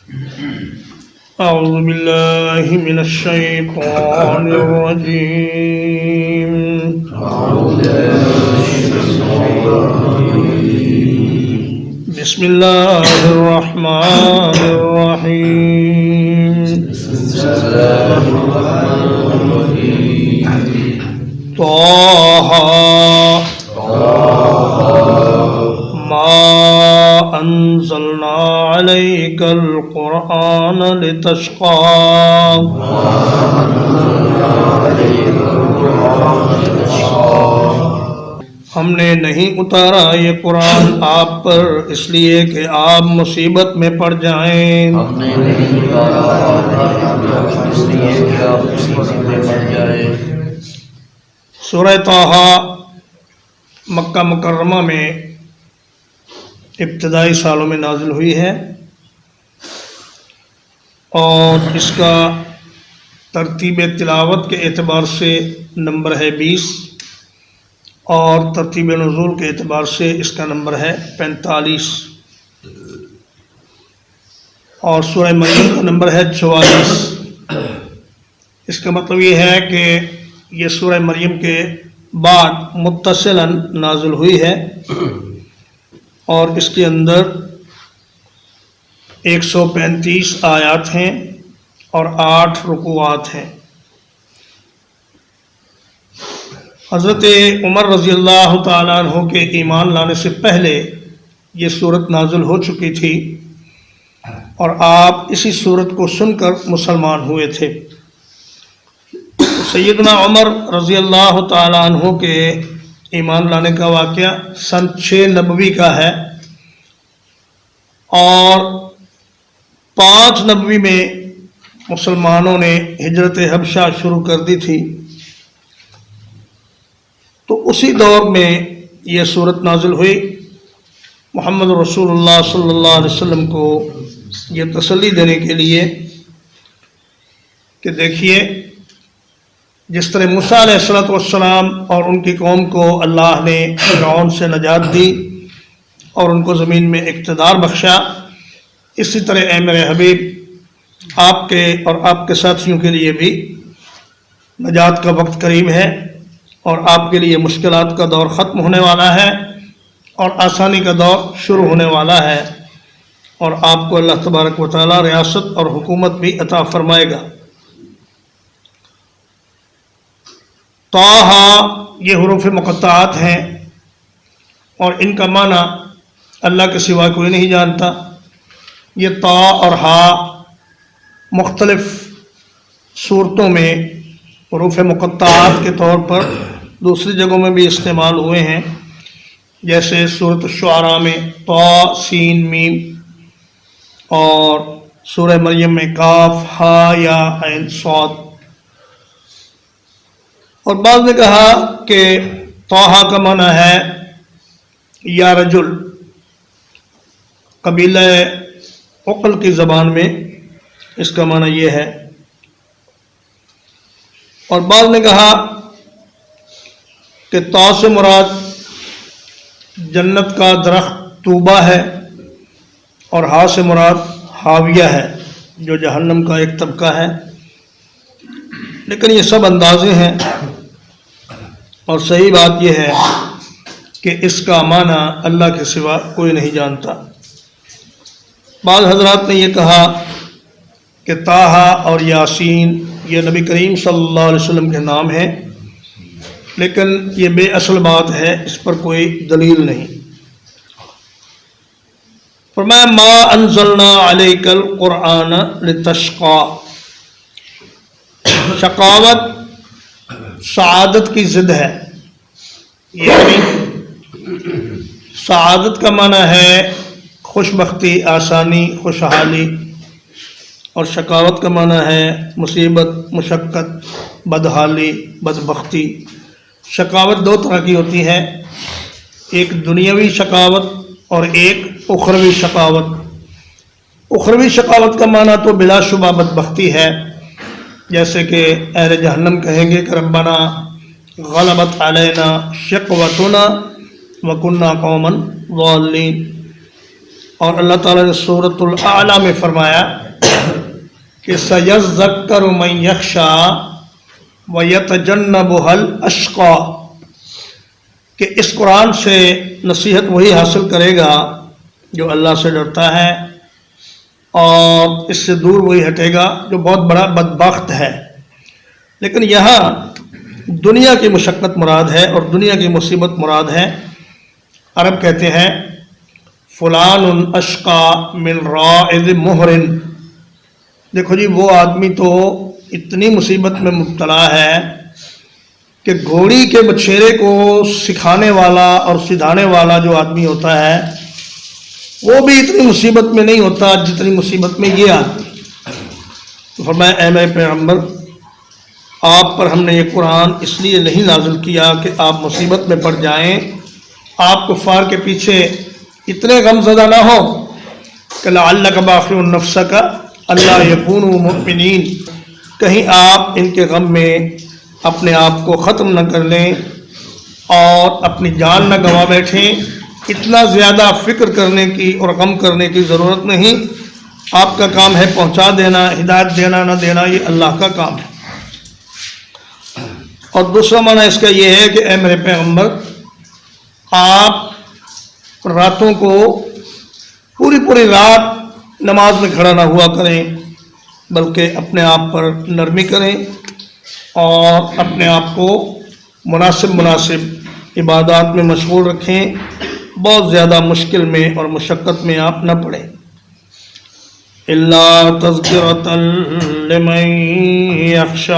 أعوذ بالله من الشيطان الرجيم. بسم الله الرحمن الرحيم. طه ما أنزلنا عليك القرآن لتشقى. ہم نے نہیں اتارا یہ قرآن آپ پر اس لیے کہ آپ مصیبت میں پڑ جائیں. سورہ طٰہٰ مکہ مکرمہ میں ابتدائی سالوں میں نازل ہوئی ہے اور اس کا ترتیب تلاوت کے اعتبار سے نمبر ہے 20 اور ترتیب نزول کے اعتبار سے اس کا نمبر ہے 45 اور سورہ مریم کا نمبر ہے 44. اس کا مطلب یہ ہے کہ یہ سورہ مریم کے بعد متصلاً نازل ہوئی ہے اور اس کے اندر 135 آیات ہیں اور 8 رکوعات ہیں. حضرت عمر رضی اللہ تعالیٰ عنہ کے ایمان لانے سے پہلے یہ صورت نازل ہو چکی تھی اور آپ اسی صورت کو سن کر مسلمان ہوئے تھے. سیدنا عمر رضی اللہ تعالیٰ عنہ کے ایمان لانے کا واقعہ سن 6 نبوی کا ہے اور 5 نبوی میں مسلمانوں نے ہجرت حبشہ شروع کر دی تھی. تو اسی دور میں یہ صورت نازل ہوئی. محمد رسول اللہ صلی اللہ علیہ وسلم کو یہ تسلی دینے کے لیے کہ دیکھیے جس طرح موسیٰ علیہ السلام اور ان کی قوم کو اللہ نے فرعون سے نجات دی اور ان کو زمین میں اقتدار بخشا، اسی طرح اے میرے حبیب آپ کے اور آپ کے ساتھیوں کے لیے بھی نجات کا وقت قریب ہے اور آپ کے لیے مشکلات کا دور ختم ہونے والا ہے اور آسانی کا دور شروع ہونے والا ہے اور آپ کو اللہ تبارک و تعالیٰ ریاست اور حکومت بھی عطا فرمائے گا. طٰہٰ یہ حروف مقطعات ہیں اور ان کا معنی اللہ کے سوا کوئی نہیں جانتا. یہ طا اور ہا مختلف صورتوں میں حروف مقطعات کے طور پر دوسری جگہوں میں بھی استعمال ہوئے ہیں، جیسے سورۃ الشعراء میں طا سین میم اور سورہ مریم میں کاف ہا یا عین صاد. اور بعض نے کہا کہ طٰہٰ کا معنی ہے یا رجل، قبیلہ عقل کی زبان میں اس کا معنی یہ ہے. اور بعض نے کہا کہ طا سے مراد جنت کا درخت طوبہ ہے اور ہا سے مراد حاویہ ہے جو جہنم کا ایک طبقہ ہے. لیکن یہ سب اندازے ہیں اور صحیح بات یہ ہے کہ اس کا معنی اللہ کے سوا کوئی نہیں جانتا. بعض حضرات نے یہ کہا کہ طٰہٰ اور یاسین یہ نبی کریم صلی اللہ علیہ وسلم کے نام ہیں، لیکن یہ بے اصل بات ہے، اس پر کوئی دلیل نہیں. فرمایا ما انزلنا علیک القرآن لتشقى. شقاوت سعادت کی ضد ہے، یعنی سعادت کا معنی ہے خوش بختی، آسانی، خوشحالی، اور شقاوت کا معنی ہے مصیبت، مشقت، بدحالی، بدبختی. شقاوت 2 طرح کی ہوتی ہے، ایک دنیاوی شقاوت اور ایک اخروی شقاوت. اخروی شقاوت کا معنی تو بلا شبہ بدبختی ہے، جیسے کہ اہل جہنم کہیں گے کہ ربنا غلبت علینا شقوتنا وکننا قوما ضالین. اور اللہ تعالیٰ نے سورۃ الاعلیٰ میں فرمایا کہ سیذکر من یخشی ویتجنبها الاشقی، کہ اس قرآن سے نصیحت وہی حاصل کرے گا جو اللہ سے ڈرتا ہے، اور اس سے دور وہی ہٹے گا جو بہت بڑا بدبخت ہے۔ لیکن یہاں دنیا کی مشقت مراد ہے اور دنیا کی مصیبت مراد ہے۔ عرب کہتے ہیں فلان اشقا من رائد محرن، دیکھو جی وہ آدمی تو اتنی مصیبت میں مبتلا ہے کہ گھوڑی کے بچھیرے کو سکھانے والا اور سدھانے والا جو آدمی ہوتا ہے وہ بھی اتنی مصیبت میں نہیں ہوتا جتنی مصیبت میں یہ آدمی۔ تو فرمایا اے میرے پیغمبر، آپ پر ہم نے یہ قرآن اس لیے نہیں نازل کیا کہ آپ مصیبت میں پڑ جائیں، آپ کفار کے پیچھے اتنے غم زدہ نہ ہو کہ لعلک باخع نفسک الا یکونوا مؤمنین، کہیں آپ ان کے غم میں اپنے آپ کو ختم نہ کر لیں اور اپنی جان نہ گنوا بیٹھیں۔ اتنا زیادہ فکر کرنے کی اور غم کرنے کی ضرورت نہیں، آپ کا کام ہے پہنچا دینا، ہدایت دینا نہ دینا یہ اللہ کا کام ہے۔ اور دوسرا معنی اس کا یہ ہے کہ اے میرے پیغمبر، آپ راتوں کو پوری رات نماز میں کھڑا نہ ہوا کریں، بلکہ اپنے آپ پر نرمی کریں اور اپنے آپ کو مناسب عبادات میں مشغول رکھیں، بہت زیادہ مشکل میں اور مشقت میں آپ نہ پڑیں۔ الا تذکرۃ لمن یخشی،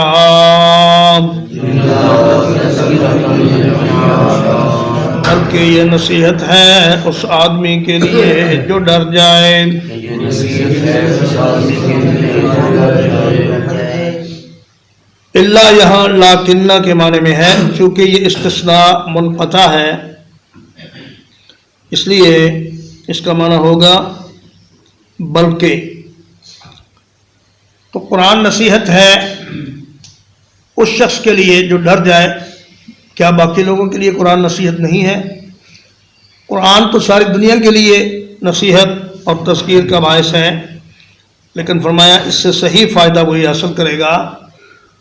بلکہ یہ نصیحت ہے اس آدمی کے لیے جو ڈر جائے۔ اللہ یہاں لاکنہ کے معنی میں ہے، چونکہ یہ استثناء منقطع ہے اس لیے اس کا معنی ہوگا بلکہ۔ تو قرآن نصیحت ہے اس شخص کے لیے جو ڈر جائے۔ کیا باقی لوگوں کے لیے قرآن نصیحت نہیں ہے؟ قرآن تو ساری دنیا کے لیے نصیحت اور تذکیر کا باعث ہے، لیکن فرمایا اس سے صحیح فائدہ وہی حاصل کرے گا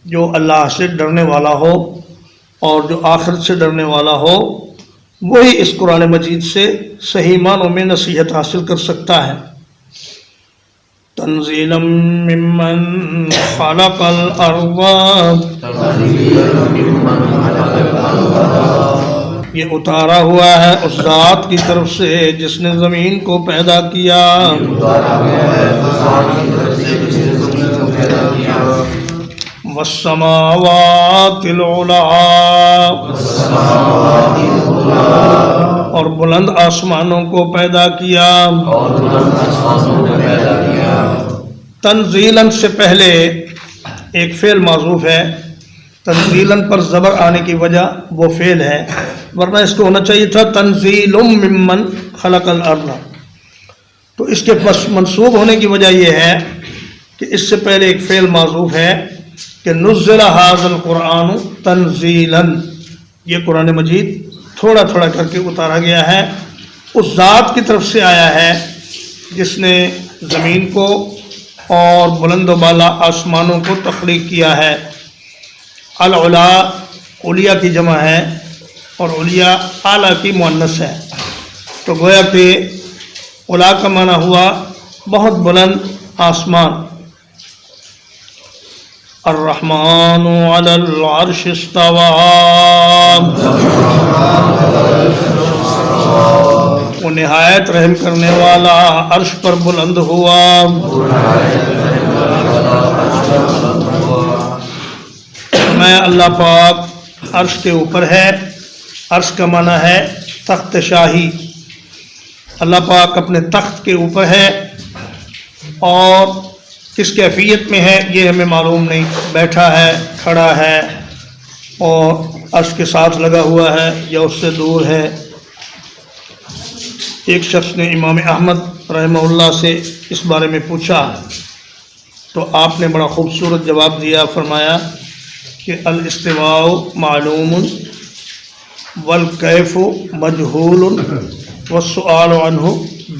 جو اللہ سے ڈرنے والا ہو، اور جو آخرت سے ڈرنے والا ہو وہی اس قرآن مجید سے صحیح معنوں میں نصیحت حاصل کر سکتا ہے۔ تنزیلا ممن خلق الارض، یہ اتارا ہوا ہے اس ذات کی طرف سے جس نے زمین کو پیدا کیا۔ والسماوات العلی، اور بلند آسمانوں کو پیدا کیا۔ تنزیلاً سے پہلے ایک فعل معذوف ہے، تنزیلاً پر زبر آنے کی وجہ وہ فعل ہے، ورنہ اس کو ہونا چاہیے تھا تنزیل ممن خلق الارض۔ تو اس کے پس منصوب ہونے کی وجہ یہ ہے کہ اس سے پہلے ایک فعل معذوف ہے کہ نزل ھذا القرآن تنزیلاً، یہ قرآن مجید تھوڑا تھوڑا کر کے اتارا گیا ہے، اس ذات کی طرف سے آیا ہے جس نے زمین کو اور بلند و بالا آسمانوں کو تخلیق کیا ہے۔ العلا علیا کی جمع ہے اور علیا اعلیٰ کی مؤنث ہے، تو گویا کہ علا کا معنی ہوا بہت بلند آسمان۔ الرحمن علی العرش استوى، وہ نہایت رحم کرنے والا عرش پر بلند ہوا۔ میں اللہ پاک عرش کے اوپر ہے، عرش کا معنی ہے تخت شاہی۔ اللہ پاک اپنے تخت کے اوپر ہے، اور کس کیفیت میں ہے یہ ہمیں معلوم نہیں، بیٹھا ہے، کھڑا ہے، اور عرش کے ساتھ لگا ہوا ہے یا اس سے دور ہے۔ ایک شخص نے امام احمد رحمہ اللہ سے اس بارے میں پوچھا تو آپ نے بڑا خوبصورت جواب دیا، فرمایا کہ الاستواء معلوم والکیف مجہول والسؤال عنہ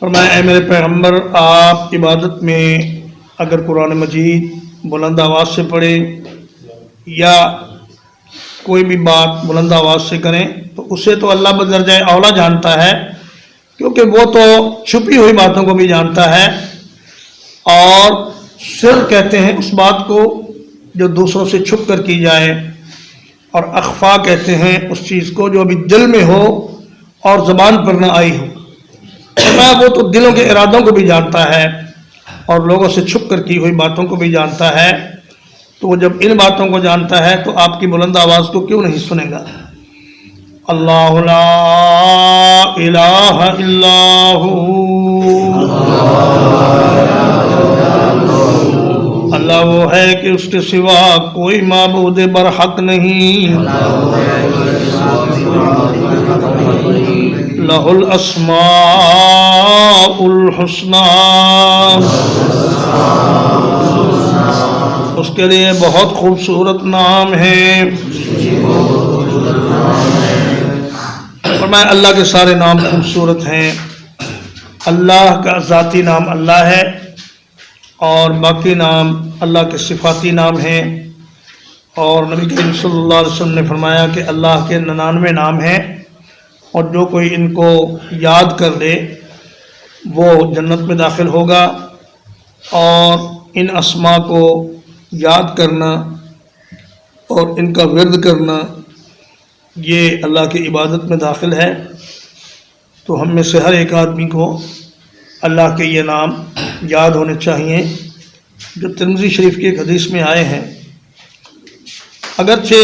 فرمایا اے میرے پیغمبر آپ عبادت میں اگر قرآن مجید بلند آواز سے پڑھیں یا کوئی بھی بات بلند آواز سے کریں تو اسے تو اللہ بدرجہ اولا جانتا ہے، کیونکہ وہ تو چھپی ہوئی باتوں کو بھی جانتا ہے، اور سر کہتے ہیں اس بات کو جو دوسروں سے چھپ کر کی جائے، اور اخفا کہتے ہیں اس چیز کو جو ابھی دل میں ہو اور زبان پر نہ آئی ہو۔ وہ تو دلوں کے ارادوں کو بھی جانتا ہے اور لوگوں سے چھپ کر کی ہوئی باتوں کو بھی جانتا ہے، تو وہ جب ان باتوں کو جانتا ہے تو آپ کی بلند آواز کو کیوں نہیں سنے گا؟ اللہ لا الہ الا ہو، اللہ وہ ہے کہ اس کے سوا کوئی معبود برحق نہیں، لہ الاسماء الحسنی، اس کے لیے بہت خوبصورت نام ہے۔ فرمایا اللہ کے سارے نام خوبصورت ہیں، اللہ کا ذاتی نام اللہ ہے اور باقی نام اللہ کے صفاتی نام ہیں، اور نبی کریم صلی اللہ علیہ وسلم نے فرمایا کہ اللہ کے 99 نام ہیں، اور جو کوئی ان کو یاد کر لے وہ جنت میں داخل ہوگا، اور ان اسماء کو یاد کرنا اور ان کا ورد کرنا یہ اللہ کی عبادت میں داخل ہے۔ تو ہم میں سے ہر ایک آدمی کو اللہ کے یہ نام یاد ہونے چاہیے جو ترمذی شریف کی ایک حدیث میں آئے ہیں۔ اگرچہ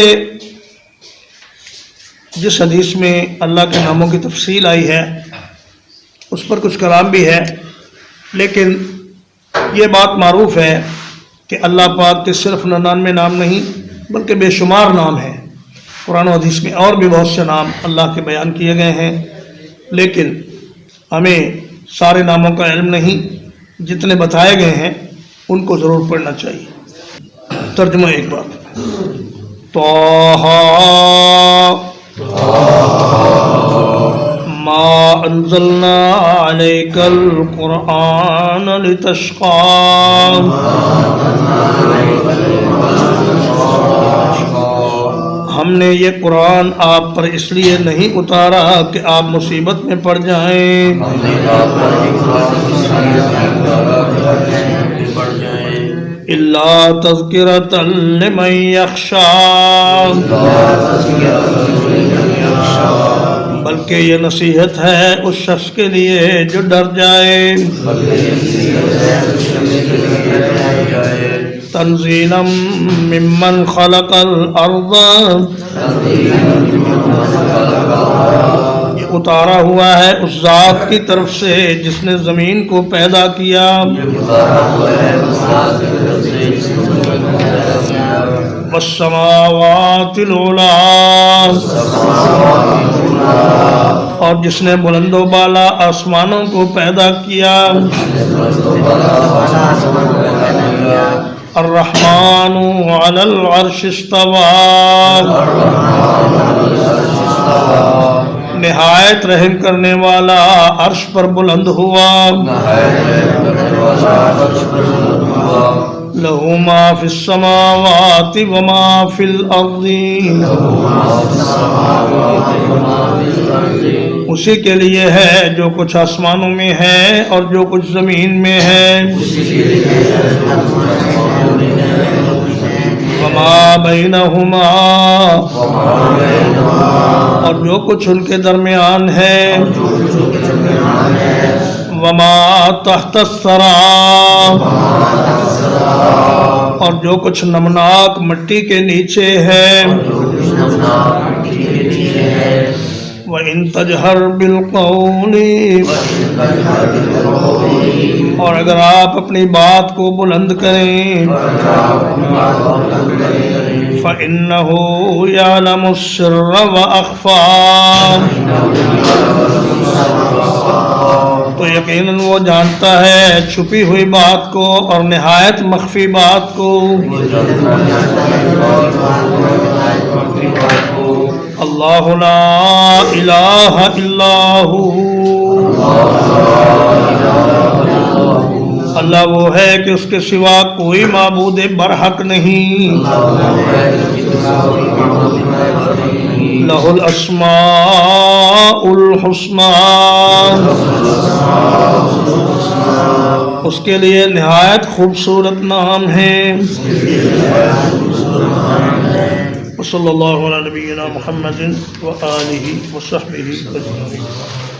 جس حدیث میں اللہ کے ناموں کی تفصیل آئی ہے اس پر کچھ کلام بھی ہے، لیکن یہ بات معروف ہے کہ اللہ پاک کے صرف 99 نام نہیں بلکہ بے شمار نام ہیں۔ قرآن و حدیث میں اور بھی بہت سے نام اللہ کے بیان کیے گئے ہیں، لیکن ہمیں سارے ناموں کا علم نہیں، جتنے بتائے گئے ہیں ان کو ضرور پڑھنا چاہیے۔ ترجمہ ایک بات، طٰہٰ ما انزلنا علیک القرآن لتشقیٰ، ہم نے یہ قرآن آپ پر اس لیے نہیں اتارا کہ آپ مصیبت میں پڑ جائیں، الا تذکرۃ لمن یخشیٰ، بلکہ یہ نصیحت ہے اس شخص کے لیے جو ڈر جائے، تنزیلا ممن خلق الارض، یہ اتارا ہوا ہے اس ذات کی طرف سے جس نے زمین کو پیدا کیا، والسماوات العلی، اور جس نے بلند و بالا آسمانوں کو پیدا کیا، الرحمن علی العرش استوى، نہایت رحم کرنے والا عرش پر بلند ہوا، لہ ما فی السماوات وما فی الارض، اسی کے لیے ہے جو کچھ آسمانوں میں ہے اور جو کچھ زمین میں ہے، وما بینہما، اور جو کچھ ان کے درمیان ہے، وما تحت الثری، اور جو کچھ نمناک مٹی کے نیچے ہے، وَإِن تَجْهَرْ بِالْقَوْلِ، اور اگر آپ اپنی بات کو بلند کریں، فَإِنَّهُ يَعْلَمُ السِّرَّ وَأَخْفَى، تو یقیناً وہ جانتا ہے چھپی ہوئی بات کو اور نہایت مخفی بات کو، اللہ لا الہ الا ہو، اللہ وہ ہے کہ اس کے سوا کوئی معبود برحق نہیں. لہ الاسماء الحسنی، اس کے لیے نہایت خوبصورت نام ہیں. وصلی اللہ علی نبینا محمد وآلہ وصحبہ اجمعین.